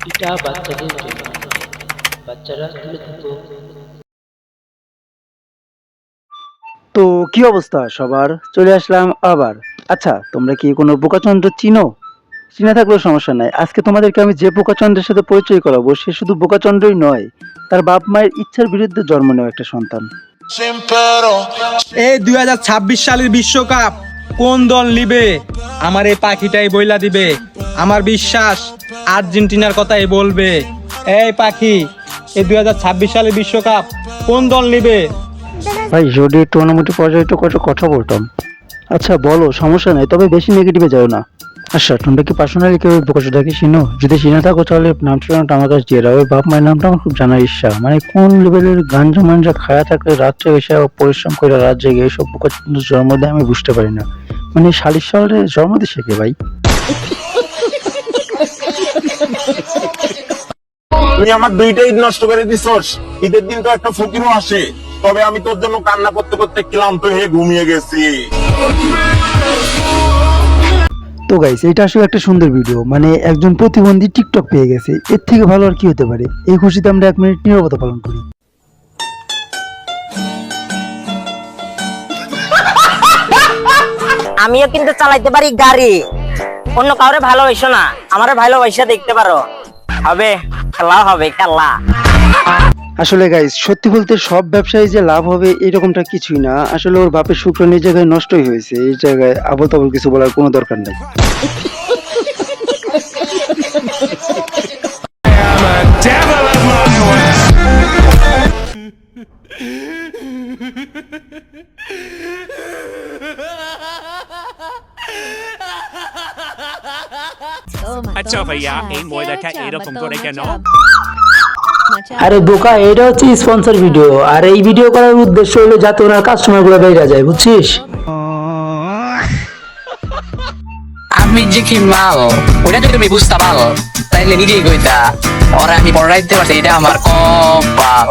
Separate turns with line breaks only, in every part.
এটা বাচ্চাদের জন্য, বাচ্চারা তুলে থাকো।
তো কি অবস্থা সবার, চলে আসলাম আবার। আচ্ছা, তোমরা কি কোনো বোকাচন্দ্র চিনো? চিনে থাকলেও সমস্যা নাই, আজকে তোমাদেরকে আমি যে বোকাচন্দ্রের সাথে পরিচয় করাবো সে শুধু বোকাচন্দ্রই নয়, তার বাপ মায়ের ইচ্ছার বিরুদ্ধে জন্ম নেওয়া একটা সন্তান।
এই 2026 সালের বিশ্বকাপ কোন দল নিবে আমার এই পাখিটাই বইলা দিবে। আমার বিশ্বাস আর্জেন্টিনার কথাই বলবে। এই পাখি, এই 2026 সালের বিশ্বকাপ কোন দল নিবে?
ভাই যদি টুর্নামেন্টের পর্যায়ে একটু কথা বলতাম। আচ্ছা বলো, সমস্যা নাই, তবে বেশি নেগেটিভে যাও না। আচ্ছা, তোমরা কি পার্সোনালি কেউ বোকাচোদাকে চিনো? যদি চিনে থাকো তাহলে নাম ঠিকানাটা আমার কাছে দিয়ে দাও। ওই বাপ মায়ের নামটা আমার খুব জানার ইচ্ছা, মানে কোন লেভেলের গাঞ্জা মাঞ্জা খায়া থাকলে রাত্রে এসে পরিশ্রম করে রাত জেগে এইসব বোকাচোদার জন্ম দেয় আমি বুঝতে পারি না। মানে শালির শহরে জন্ম দিছে কে ভাই?
তুই আমার দুইটা ঈদ নষ্ট করে দিছস। ঈদের দিন তো একটা ফকিরও আসে, তবে আমি তোর জন্য কান্না করতে করতে ক্লান্ত হয়ে ঘুমিয়ে গেছি।
তো গাইস, এটা আসলে একটা সুন্দর ভিডিও, মানে একজন প্রতিবন্ধী টিকটক পেয়ে গেছে, এর থেকে ভালো আর কি হতে পারে। এই খুশিতে আমরা 1 মিনিট নীরবতা পালন করি।
আমিও কিন্তু চালাইতে পারি গাড়ি, অন্য কাউরে ভালোবাসো না, আমারে ভালোবাসা দেখতে পারো। হবে খেলা, হবে খেলা।
আসলে গাইস, সত্যি বলতে সব ব্যবসায়ী যে লাভ হবে এরকমটা কিছুই না। আসলে ওর বাপের শুক্র নিজ জায়গায় নষ্টই হয়েছে, এই জায়গায় আবল তাবল কিছু বলার কোনো দরকার নাই।
আচ্ছা ভাইয়া, এই ময়দাটা এরকম করে কেন?
আরে বোকা, এটা হচ্ছে স্পন্সর ভিডিও, আর এই ভিডিও করার উদ্দেশ্য হলো যাতে ওনার কাস্টমার গুলো বেড়ে যায়, বুঝছিস?
আমি যে কি মাল ওটা যদি তুমি বুঝতে পারো তাইলে নিজেই কইতা ওরা আমি পড়াইতে পারছি, এটা আমার কপাল।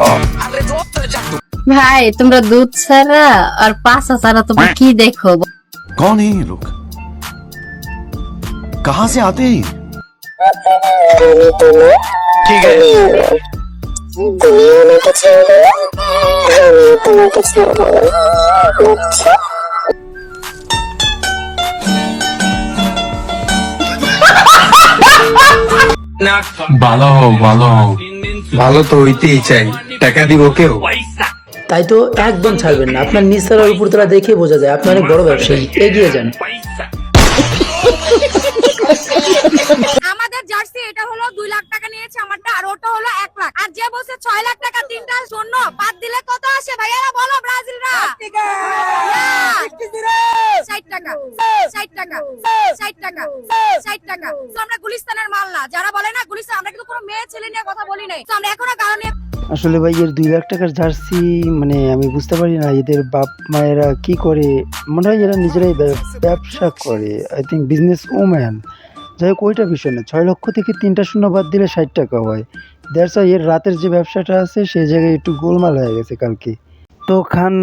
ভাই তোমরা দুধ ছাড়া আর পাঁচা ছাড়া তোমরা কি দেখো?
कौन है ये लोग, कहां से आते हैं? ठीक है,
ভালো ভালো ভালো তো হইতেই চাই, টাকা দিব কেউ?
তাই তো একদম ছাড়বেন না, আপনার নিচতলার উপরতলা দেখে বোঝা যায় আপনি অনেক বড় ব্যবসায়ী, এগিয়ে যান।
আমাদের জার্সি এটা হলো 2 লাখ টাকা নিয়েছে আমারটা, আর ওটা হলো 1 লাখ। আর যে বসে 6 লাখ টাকা তিনটা শূন্য বাদ দিলে কত আসে ভাইয়ারা বলো ব্রাজিলরা? 60 টাকা 60 টাকা 60 টাকা 60 টাকা। তো আমরা গুলিস্তানের মাল না, যারা বলে না গুলিস্তান, আমরা কিন্তু কোনো মেয়ে ছেলে নিয়ে কথা বলি নাই। তো আমরা এখনো কারণে
আসলে ভাই এর 2 লাখ টাকার জার্সি, মানে আমি বুঝতে পারি না এদের বাপ মায়েরা কি করে। মনে হয় এরা নিজেরাই ব্যবসা করে, আই থিঙ্ক বিজনেস ওম্যান। যাই হোক, ওইটা বিষয় না। 6 লক্ষ থেকে 3টা শূন্য বাদ দিলে 60 টাকা হয়। দ্যাটস ওয়াই এর রাতের যে ব্যবসাটা আছে সেই জায়গায় একটু গোলমাল হয়ে গেছে কালকে। তো খান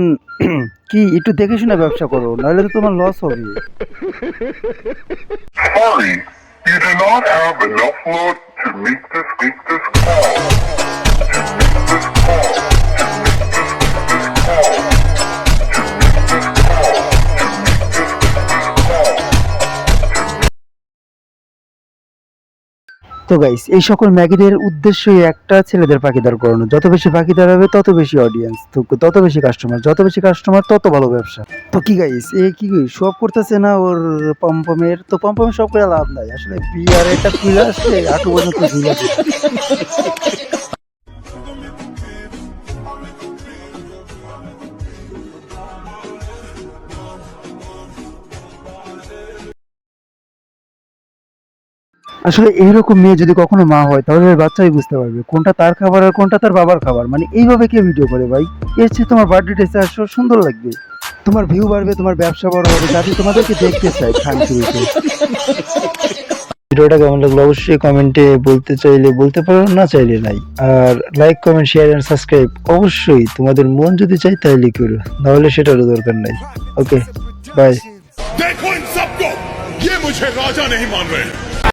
কি একটু দেখে শুনে ব্যবসা করো, নাহলে তো তোমার লস হবে।
Sorry, you do not have enough load to make this call.
তো গাইস, এই সকল ম্যাগিদের উদ্দেশ্যই একটা, ছেলেদের পাখিদার করানো। যত বেশি পাখিদার হবে তত বেশি অডিয়েন্স, তত বেশি কাস্টমার, যত বেশি কাস্টমার তত ভালো ব্যবসা। তো কি গাইস, এ কি সব করতেছে না ওর পম্পমের? তো পম্পমের সব করে লাভ নাই, আসলে বিয়ার এটা খুলে আসলে আটু পর্যন্ত ঝুলে আছে। আসলে এইরকম মেয়ে যদি কখনো মা হয় তাহলে ওই বাচ্চাই বুঝতে পারবে কোনটা তার খাবার আর কোনটা তার বাবার খাবার। মানে এইভাবে কে ভিডিও করে ভাই? এর চেয়ে তোমার বার্থডেতে আসো, সুন্দর লাগবে, তোমার ভিউ বাড়বে, তোমার ব্যবসা বড় হবে, যাতে তোমাদেরকে দেখতে চাই খান শুরুতে। ভিডিওটা কেমন লাগলো অবশ্যই কমেন্টে বলতে চাইলে বলতে পারো, না চাইলে নাই। আর like, comment, share and subscribe অবশ্যই তোমাদের মন যদি চাই তাইলে করো, নাহলে সেটারও দরকার নাই। ওকে, বাই।
देखो इन सबको, ये मुझे राजा नहीं मान रहे।